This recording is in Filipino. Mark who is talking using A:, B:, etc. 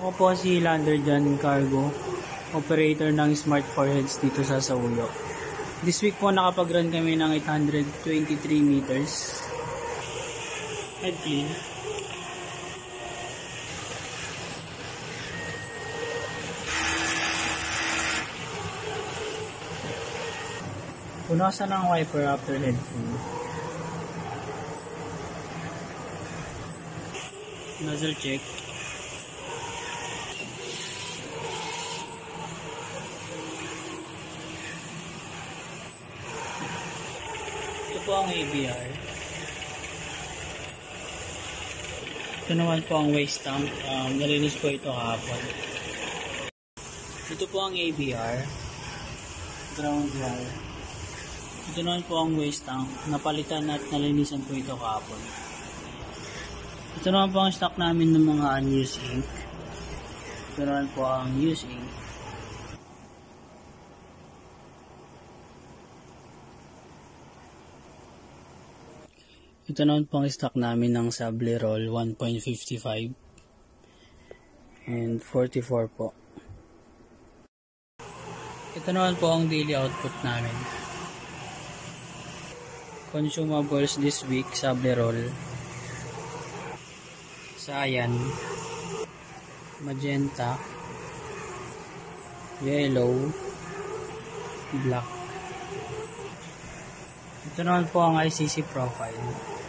A: Ako po si Lander Jan Cargo, operator ng Smart Foreheads dito sa Saulo. This week po nakapag-run kami ng 823 meters. Head clean. Punasan ng wiper after head full. Nozzle check. Ito po ang ABR. Ito naman po ang waste tank. Nalinis po ito kahapon. Ito po ang ABR. Ground wire. Ito naman po ang waste tank. Napalitan at nalinisan po ito kahapon. Ito naman po ang stock namin ng mga unused ink. Ito naman po ang used ink. Ito naman po ang stock namin ng Sable Roll 1.55 and 44 po. Ito naman po ang daily output namin. Consumables this week, Sable Roll, Cyan, Magenta, Yellow, Black. Ito naman po ang ICC profile.